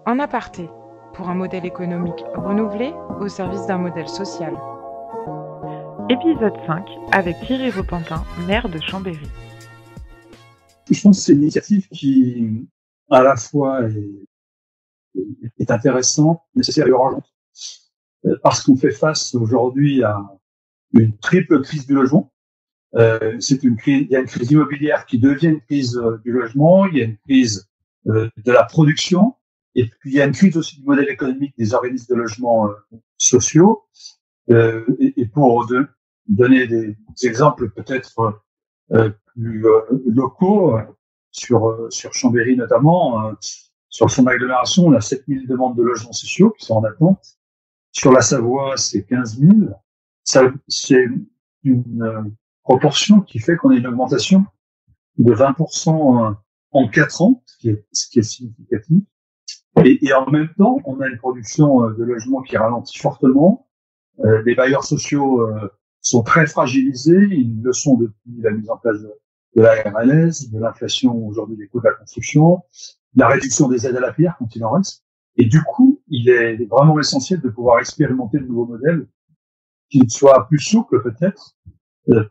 En aparté, pour un modèle économique renouvelé au service d'un modèle social. Épisode 5 avec Thierry Repentin, maire de Chambéry. Je pense que c'est une initiative qui, à la fois, est intéressante, nécessaire et urgente, parce qu'on fait face aujourd'hui à une triple crise du logement. Il y a une crise immobilière qui devient une crise du logement, il y a une crise de la production, et puis il y a une crise aussi du modèle économique des organismes de logement sociaux. Et pour donner des exemples peut-être plus locaux, sur Chambéry notamment, sur son agglomération, on a 7000 demandes de logements sociaux qui sont en attente. Sur la Savoie, c'est 15 000. C'est une proportion qui fait qu'on a une augmentation de 20% en 4 ans, ce qui est significatif. Et en même temps, on a une production de logements qui ralentit fortement. Les bailleurs sociaux sont très fragilisés. Ils le sont depuis la mise en place de la RLS, de l'inflation aujourd'hui des coûts de la construction, de la réduction des aides à la pierre quand il en reste. Et du coup, il est vraiment essentiel de pouvoir expérimenter de nouveaux modèles qui soient plus souples peut-être,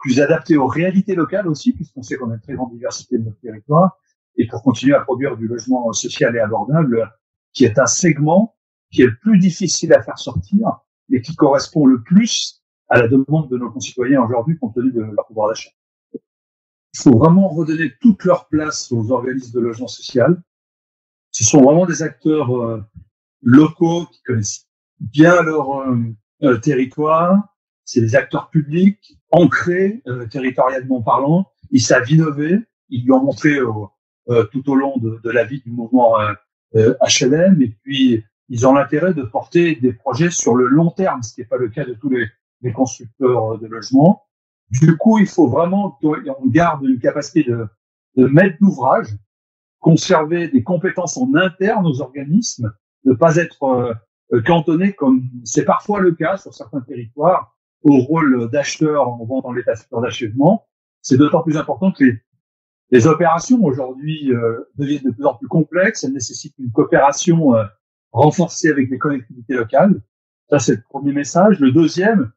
plus adaptés aux réalités locales aussi, puisqu'on sait qu'on a une très grande diversité de notre territoire, et pour continuer à produire du logement social et abordable, qui est un segment qui est le plus difficile à faire sortir, et qui correspond le plus à la demande de nos concitoyens aujourd'hui compte tenu de leur pouvoir d'achat. Il faut vraiment redonner toute leur place aux organismes de logement social. Ce sont vraiment des acteurs locaux qui connaissent bien leur territoire. C'est des acteurs publics ancrés territorialement parlant. Ils savent innover. Ils lui ont montré tout au long de la vie du mouvement HLM. Et puis, ils ont l'intérêt de porter des projets sur le long terme, ce qui n'est pas le cas de tous les constructeurs de logements. Du coup, il faut vraiment qu'on garde une capacité de maître d'ouvrage, conserver des compétences en interne aux organismes, ne pas être cantonné, comme c'est parfois le cas sur certains territoires, au rôle d'acheteur en vendant l'état d'achèvement. C'est d'autant plus important que les opérations aujourd'hui deviennent de plus en plus complexes. Elles nécessitent une coopération renforcée avec les collectivités locales. Ça, c'est le premier message. Le deuxième,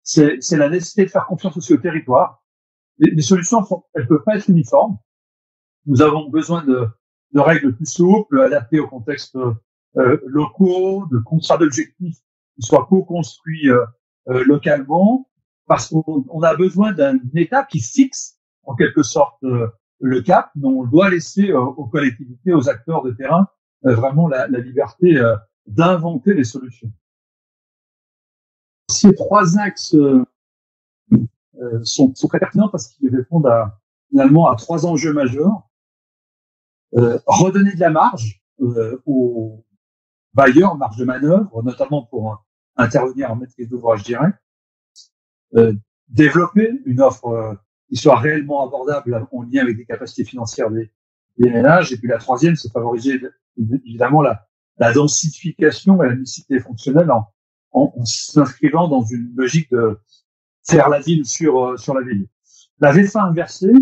c'est la nécessité de faire confiance aussi au territoire. Les solutions, elles peuvent pas être uniformes. Nous avons besoin de règles plus souples, adaptées aux contextes locaux, de contrats d'objectifs qui soient co-construits localement, parce qu'on a besoin d'un État qui fixe en quelque sorte le cap, mais on doit laisser aux collectivités, aux acteurs de terrain, vraiment la liberté d'inventer les solutions. Ces 3 axes sont très pertinents parce qu'ils répondent finalement à 3 enjeux majeurs. Redonner de la marge aux bailleurs, marge de manœuvre, notamment pour intervenir en maîtrise d'ouvrage direct. Développer une offre qui soit réellement abordable en lien avec les capacités financières des ménages. Et puis la troisième, c'est favoriser évidemment la densification et la mixité fonctionnelle en s'inscrivant dans une logique de faire la ville sur la ville. La VFA inversée,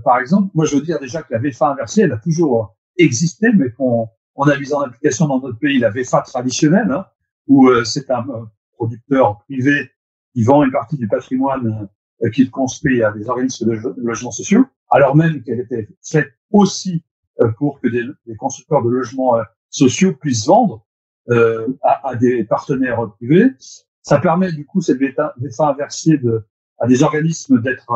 par exemple, moi je veux dire déjà que la VFA inversée, elle a toujours existé, mais qu'on a mis en application dans notre pays la VFA traditionnelle, hein, où c'est un producteur privé qui vend une partie du patrimoine qu'il construit à des organismes de logements sociaux, alors même qu'elle était faite aussi pour que des constructeurs de logements sociaux puissent vendre à des partenaires privés. Ça permet du coup cette VFA inversée à des organismes d'être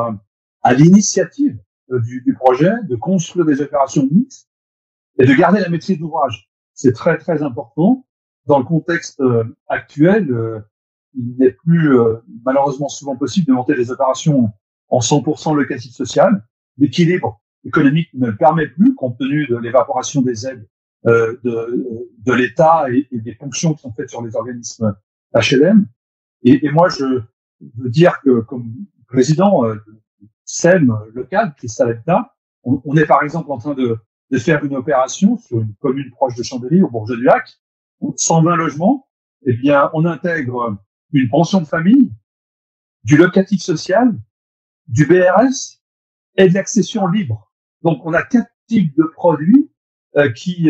à l'initiative du projet, de construire des opérations mixtes et de garder la maîtrise d'ouvrage. C'est très très important. Dans le contexte actuel, il n'est plus malheureusement souvent possible de monter des opérations en 100% locatif social. L'équilibre économique ne le permet plus compte tenu de l'évaporation des aides de l'État et des fonctions qui sont faites sur les organismes HLM. Et moi, je veux dire que comme président SEM local, Cristal Habitat, on est par exemple en train de faire une opération sur une commune proche de Chambéry, au Bourget-du-Lac, 120 logements. Eh bien, on intègre une pension de famille, du locatif social, du BRS et de l'accession libre. Donc, on a 4 types de produits qui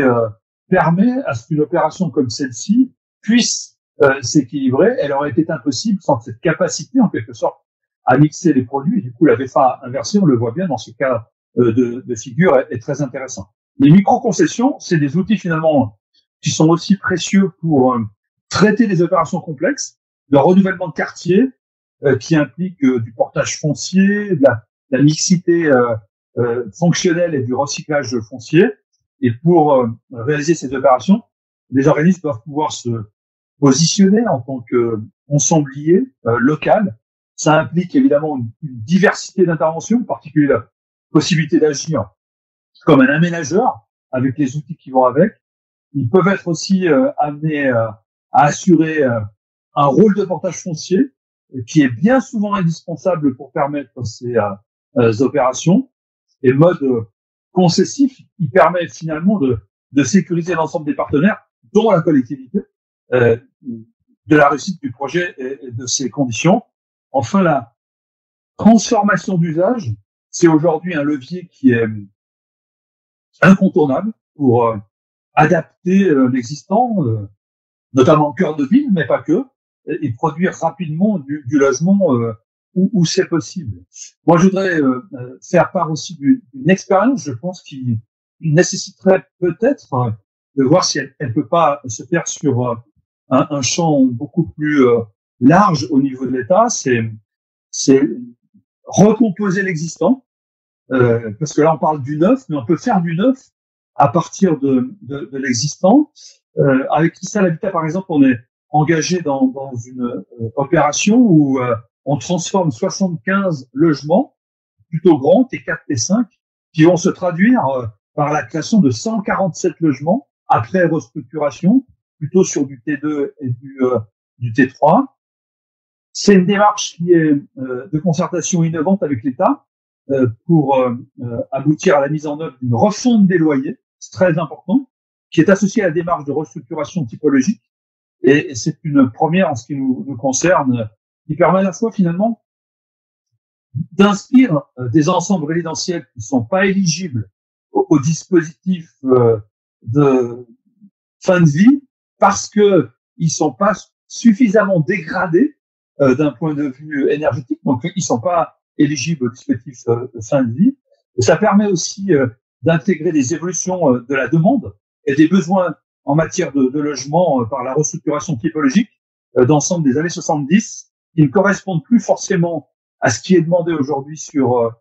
permet à ce qu'une opération comme celle-ci puisse s'équilibrer. Elle aurait été impossible sans cette capacité, en quelque sorte, à mixer les produits. Et du coup, la VFA inversée, on le voit bien dans ce cas de figure, est très intéressant. Les micro-concessions, c'est des outils finalement qui sont aussi précieux pour traiter des opérations complexes, de renouvellement de quartier, qui implique du portage foncier, de la mixité fonctionnelle et du recyclage foncier. Et pour réaliser ces opérations, les organismes doivent pouvoir se positionner en tant qu'ensemblier local. Ça implique évidemment une diversité d'interventions, en particulier la possibilité d'agir comme un aménageur avec les outils qui vont avec. Ils peuvent être aussi amenés à assurer un rôle de portage foncier qui est bien souvent indispensable pour permettre ces opérations. Et le mode concessif, il permet finalement de sécuriser l'ensemble des partenaires, dont la collectivité, de la réussite du projet et de ses conditions. Enfin, la transformation d'usage, c'est aujourd'hui un levier qui est incontournable pour adapter l'existant, notamment en cœur de ville, mais pas que, et produire rapidement du logement où c'est possible. Moi, je voudrais faire part aussi d'une expérience, je pense, qui nécessiterait peut-être de voir si elle peut pas se faire sur un champ beaucoup plus large au niveau de l'État. C'est recomposer l'existant, parce que là, on parle du neuf, mais on peut faire du neuf à partir de l'existant. Avec Cristal Habitat, par exemple, on est engagé dans une opération où on transforme 75 logements plutôt grands, T4, T5, qui vont se traduire par la création de 147 logements après restructuration, plutôt sur du T2 et du T3. C'est une démarche qui est de concertation innovante avec l'État pour aboutir à la mise en œuvre d'une refonte des loyers, c'est très important, qui est associée à la démarche de restructuration typologique. Et c'est une première en ce qui nous concerne, qui permet à la fois finalement d'inscrire des ensembles résidentiels qui ne sont pas éligibles au dispositif de fin de vie parce que ils sont pas suffisamment dégradés d'un point de vue énergétique, donc ils sont pas éligibles au dispositif de fin de vie. Et ça permet aussi d'intégrer des évolutions de la demande et des besoins en matière de logement par la restructuration typologique d'ensemble des années 70 qui ne correspondent plus forcément à ce qui est demandé aujourd'hui sur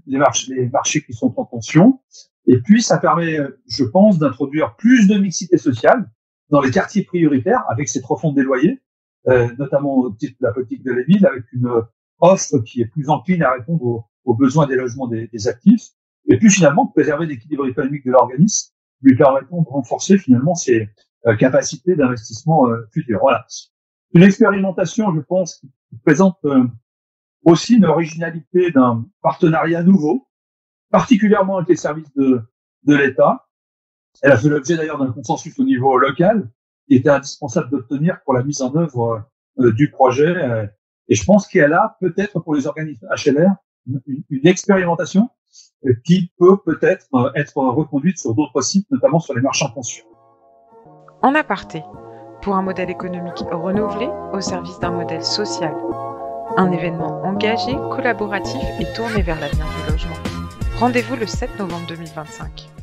les marchés qui sont en tension. Et puis, ça permet, je pense, d'introduire plus de mixité sociale dans les quartiers prioritaires avec cette refonte des loyers, notamment au titre de la politique de la ville, avec une offre qui est plus encline à répondre aux besoins des logements des actifs. Et puis, finalement, de préserver l'équilibre économique de l'organisme, lui permettant de renforcer finalement ses capacités d'investissement futures. Voilà. Une expérimentation, je pense, qui présente aussi une originalité d'un partenariat nouveau, particulièrement avec les services de l'État. Elle a fait l'objet d'ailleurs d'un consensus au niveau local qui était indispensable d'obtenir pour la mise en œuvre du projet. Et je pense qu'elle a peut-être pour les organismes HLR une expérimentation qui peut-être être reconduite sur d'autres sites, notamment sur les marchés en tension. En aparté, pour un modèle économique renouvelé au service d'un modèle social. Un événement engagé, collaboratif et tourné vers l'avenir du logement. Rendez-vous le 7 novembre 2025.